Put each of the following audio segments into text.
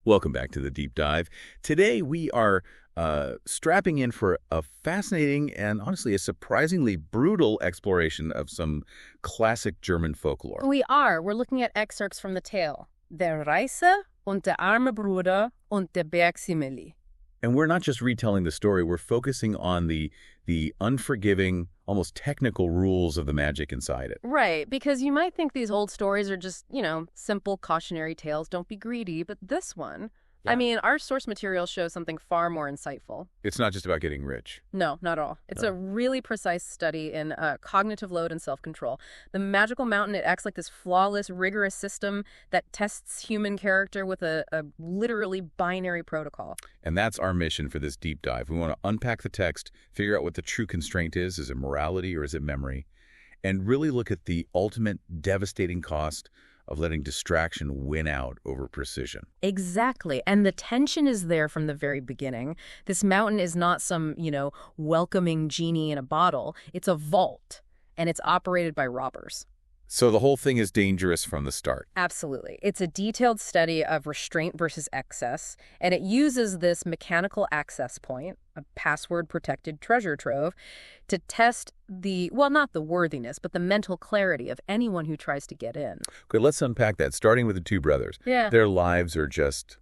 Welcome back to the Deep Dive. Today we are strapping in for a fascinating and honestly a surprisingly brutal exploration of some classic German folklore. We are. We're looking at excerpts from the tale. Der Reise und der arme Bruder und der Berg Semsi. And we're not just retelling the story, we're focusing on the unforgiving, almost technical rules of the magic inside it. Right, because you might think these old stories are just, simple cautionary tales. Don't be greedy. But this one, Yeah. our source material shows something far more insightful. It's not just about getting rich. No, not at all. It's No. a really precise study in cognitive load and self-control. The magical mountain, it acts like this flawless, rigorous system that tests human character with a literally binary protocol. And that's our mission for this deep dive. We want to unpack the text, figure out what the true constraint is. Is it morality or is it memory? And really look at the ultimate devastating cost of letting distraction win out over precision. Exactly. And the tension is there from the very beginning. This mountain is not some, welcoming genie in a bottle. It's a vault, and it's operated by robbers. So the whole thing is dangerous from the start. Absolutely. It's a detailed study of restraint versus excess, and it uses this mechanical access point, a password-protected treasure trove, to test not the worthiness, but the mental clarity of anyone who tries to get in. Okay, let's unpack that, starting with the two brothers. Yeah. Their lives are just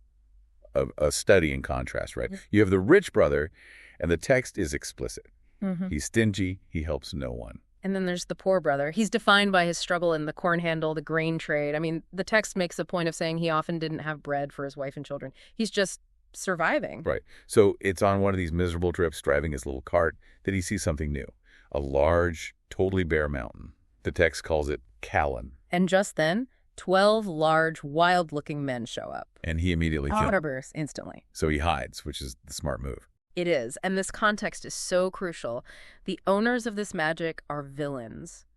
a study in contrast, right? You have the rich brother, and the text is explicit. Mm-hmm. He's stingy. He helps no one. And then there's the poor brother. He's defined by his struggle in the corn handle, the grain trade. The text makes a point of saying he often didn't have bread for his wife and children. He's just surviving. Right. So it's on one of these miserable trips, driving his little cart, that he sees something new. A large, totally bare mountain. The text calls it Callan. And just then, 12 large, wild-looking men show up. And he immediately kills. Robbers, instantly. So he hides, which is the smart move. It is, and this context is so crucial. The owners of this magic are villains.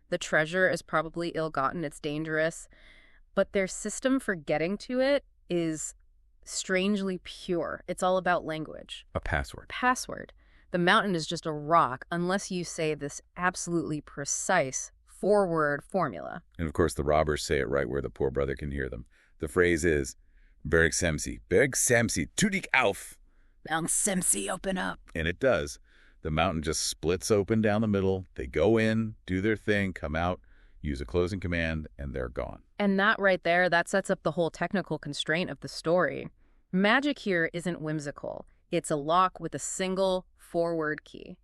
The treasure is probably ill-gotten, it's dangerous, but their system for getting to it is strangely pure. It's all about language. A password. Password. The mountain is just a rock unless you say this absolutely precise four-word formula. And of course, the robbers say it right where the poor brother can hear them. The phrase is, Berg Semsi, tu dich auf. Berg Semsi, open up. And it does. The mountain just splits open down the middle. They go in, do their thing, come out, use a closing command, and they're gone. And that right there, that sets up the whole technical constraint of the story. Magic here isn't whimsical. It's a lock with a single four-word key.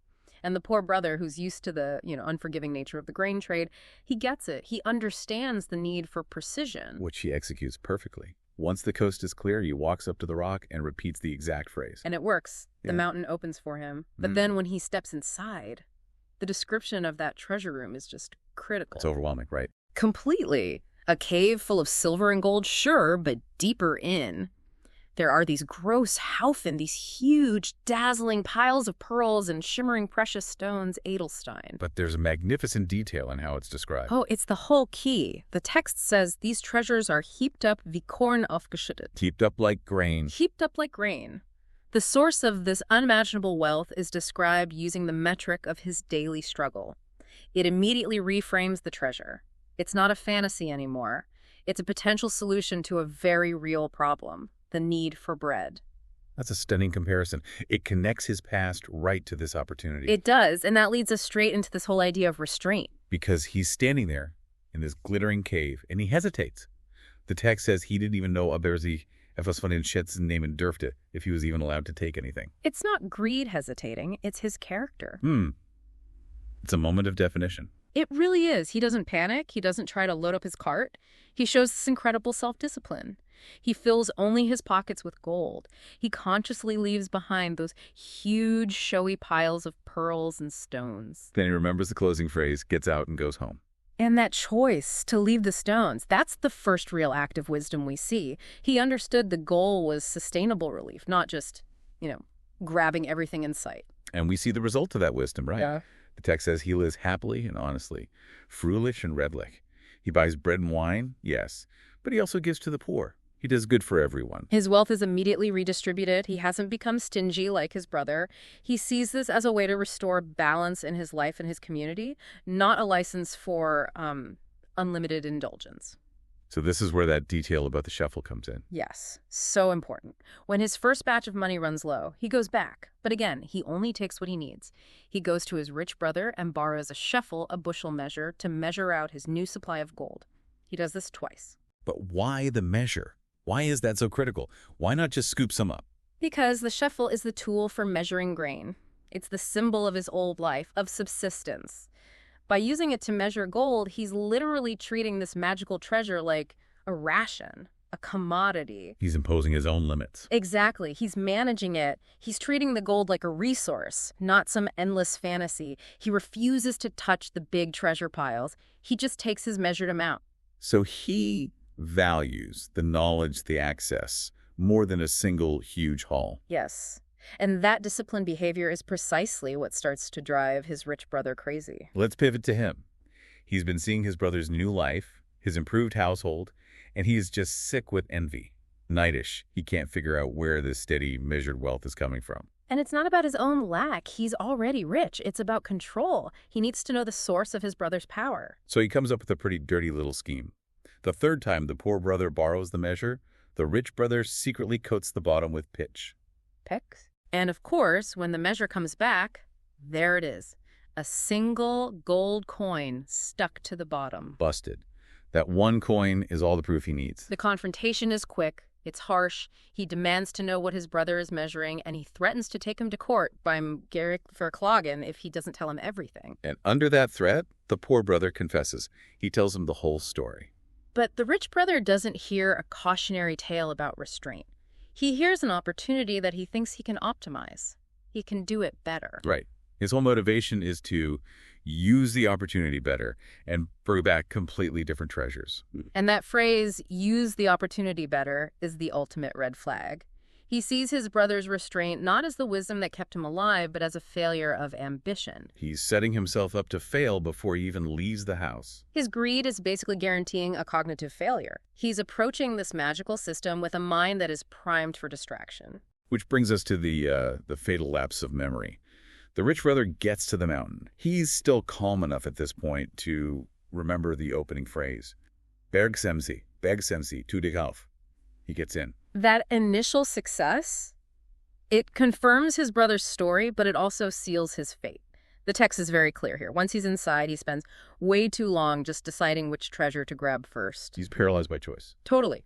And the poor brother, who's used to the, unforgiving nature of the grain trade, he gets it. He understands the need for precision. Which he executes perfectly. Once the coast is clear, he walks up to the rock and repeats the exact phrase. And it works. Yeah. The mountain opens for him. But then when he steps inside, the description of that treasure room is just critical. It's overwhelming, right? Completely. A cave full of silver and gold, sure, but deeper in. There are these gross Haufen, these huge, dazzling piles of pearls and shimmering precious stones, Edelstein. But there's a magnificent detail in how it's described. Oh, it's the whole key. The text says these treasures are heaped up wie Korn aufgeschüttet. Heaped up like grain. Heaped up like grain. The source of this unimaginable wealth is described using the metric of his daily struggle. It immediately reframes the treasure. It's not a fantasy anymore. It's a potential solution to a very real problem. The need for bread. That's a stunning comparison. It connects his past right to this opportunity. It does, and that leads us straight into this whole idea of restraint. Because he's standing there in this glittering cave, and he hesitates. The text says he didn't even know ob sich etwas von den Schätzen nehmen dürfte, if he was even allowed to take anything. It's not greed hesitating, it's his character. It's a moment of definition. It really is. He doesn't panic. He doesn't try to load up his cart. He shows this incredible self-discipline. He fills only his pockets with gold. He consciously leaves behind those huge, showy piles of pearls and stones. Then he remembers the closing phrase, gets out, and goes home. And that choice to leave the stones, that's the first real act of wisdom we see. He understood the goal was sustainable relief, not just, grabbing everything in sight. And we see the result of that wisdom, right? Yeah. The text says he lives happily and honestly, fröhlich and redlich. He buys bread and wine, yes, but he also gives to the poor. He does good for everyone. His wealth is immediately redistributed. He hasn't become stingy like his brother. He sees this as a way to restore balance in his life and his community, not a license for unlimited indulgence. So this is where that detail about the shuffle comes in. Yes, so important. When his first batch of money runs low, he goes back. But again, he only takes what he needs. He goes to his rich brother and borrows a shekel, a bushel measure, to measure out his new supply of gold. He does this twice. But why the measure? Why is that so critical? Why not just scoop some up? Because the shekel is the tool for measuring grain. It's the symbol of his old life, of subsistence. By using it to measure gold, he's literally treating this magical treasure like a ration, a commodity. He's imposing his own limits. Exactly. He's managing it. He's treating the gold like a resource, not some endless fantasy. He refuses to touch the big treasure piles. He just takes his measured amount. So he values the knowledge, the access, more than a single huge haul. Yes. And that disciplined behavior is precisely what starts to drive his rich brother crazy. Let's pivot to him. He's been seeing his brother's new life, his improved household, and he is just sick with envy. Knightish. He can't figure out where this steady, measured wealth is coming from. And it's not about his own lack. He's already rich. It's about control. He needs to know the source of his brother's power. So he comes up with a pretty dirty little scheme. The third time the poor brother borrows the measure, the rich brother secretly coats the bottom with pitch. Picks? And of course, when the measure comes back, there it is. A single gold coin stuck to the bottom. Busted. That one coin is all the proof he needs. The confrontation is quick. It's harsh. He demands to know what his brother is measuring, and he threatens to take him to court by Garrick Verklagen if he doesn't tell him everything. And under that threat, the poor brother confesses. He tells him the whole story. But the rich brother doesn't hear a cautionary tale about restraint. He hears an opportunity that he thinks he can optimize. He can do it better. Right. His whole motivation is to use the opportunity better and bring back completely different treasures. And that phrase, use the opportunity better, is the ultimate red flag. He sees his brother's restraint not as the wisdom that kept him alive, but as a failure of ambition. He's setting himself up to fail before he even leaves the house. His greed is basically guaranteeing a cognitive failure. He's approaching this magical system with a mind that is primed for distraction. Which brings us to the fatal lapse of memory. The rich brother gets to the mountain. He's still calm enough at this point to remember the opening phrase. Berg Semsi, tu dig auf. He gets in. That initial success, it confirms his brother's story, but it also seals his fate. The text is very clear here. Once he's inside, he spends way too long just deciding which treasure to grab first. He's paralyzed by choice. Totally.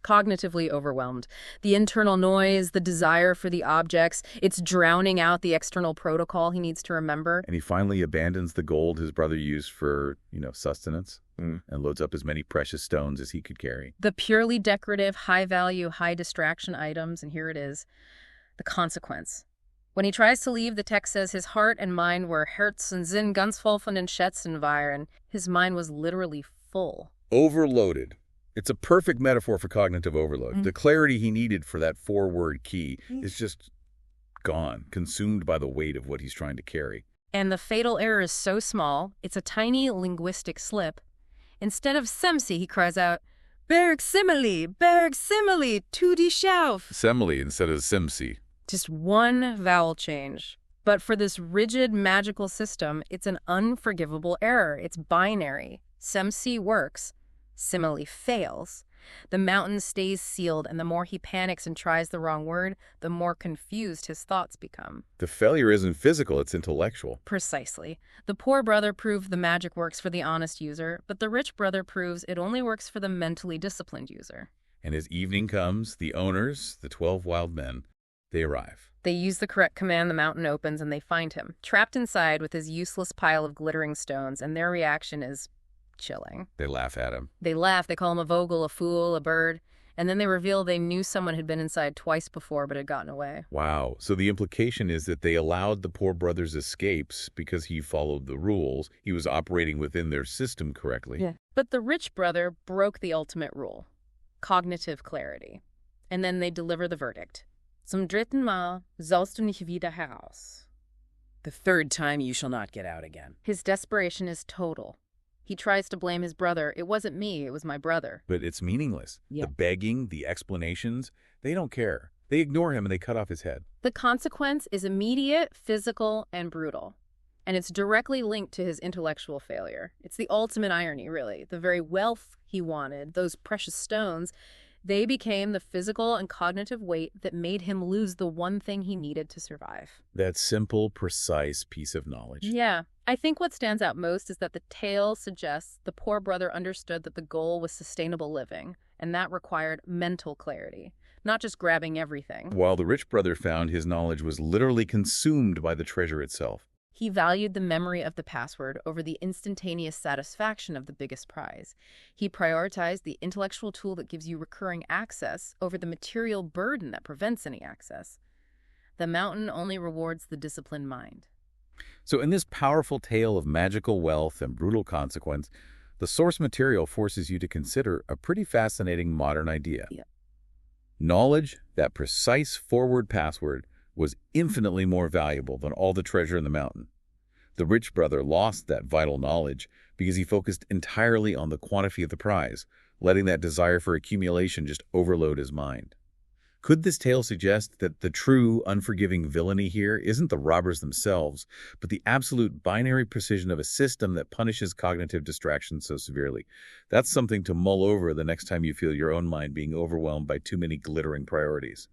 Cognitively overwhelmed. The internal noise, the desire for the objects, it's drowning out the external protocol he needs to remember. And he finally abandons the gold his brother used for, sustenance and loads up as many precious stones as he could carry. The purely decorative, high-value, high-distraction items, and here it is, the consequence. When he tries to leave, the text says his heart and mind were Herz und Sinn ganz voll von den Schätzen waren. His mind was literally full. Overloaded. It's a perfect metaphor for cognitive overload. The clarity he needed for that 4-word key is just gone, consumed by the weight of what he's trying to carry. And the fatal error is so small, it's a tiny linguistic slip. Instead of Semsi, he cries out, Berg Semeli, tu die Schauf. Semeli instead of Simsi. Just one vowel change. But for this rigid, magical system, it's an unforgivable error. It's binary. Semsi works. Simile fails. The mountain stays sealed, and the more he panics and tries the wrong word, the more confused his thoughts become. The failure isn't physical, it's intellectual. Precisely. The poor brother proved the magic works for the honest user, but the rich brother proves it only works for the mentally disciplined user. And as evening comes, the owners, the 12 wild men, they arrive. They use the correct command, the mountain opens, and they find him, trapped inside with his useless pile of glittering stones, and their reaction is chilling. They laugh at him. They laugh, they call him a Vogel, a fool, a bird, and then they reveal they knew someone had been inside twice before but had gotten away. Wow. So the implication is that they allowed the poor brother's escapes because he followed the rules. He was operating within their system correctly. Yeah. But the rich brother broke the ultimate rule, cognitive clarity. And then they deliver the verdict. Zum dritten Mal sollst du nicht wieder heraus. The third time you shall not get out again. His desperation is total. He tries to blame his brother. It wasn't me, it was my brother. But it's meaningless. Yeah. The begging, the explanations, they don't care. They ignore him and they cut off his head. The consequence is immediate, physical, and brutal. And it's directly linked to his intellectual failure. It's the ultimate irony, really. The very wealth he wanted, those precious stones, they became the physical and cognitive weight that made him lose the one thing he needed to survive. That simple, precise piece of knowledge. Yeah. I think what stands out most is that the tale suggests the poor brother understood that the goal was sustainable living, and that required mental clarity, not just grabbing everything. While the rich brother found his knowledge was literally consumed by the treasure itself. He valued the memory of the password over the instantaneous satisfaction of the biggest prize. He prioritized the intellectual tool that gives you recurring access over the material burden that prevents any access. The mountain only rewards the disciplined mind. So in this powerful tale of magical wealth and brutal consequence, the source material forces you to consider a pretty fascinating modern idea. Yeah. Knowledge, that precise forward password, was infinitely more valuable than all the treasure in the mountain. The rich brother lost that vital knowledge because he focused entirely on the quantity of the prize, letting that desire for accumulation just overload his mind. Could this tale suggest that the true, unforgiving villainy here isn't the robbers themselves, but the absolute binary precision of a system that punishes cognitive distraction so severely? That's something to mull over the next time you feel your own mind being overwhelmed by too many glittering priorities.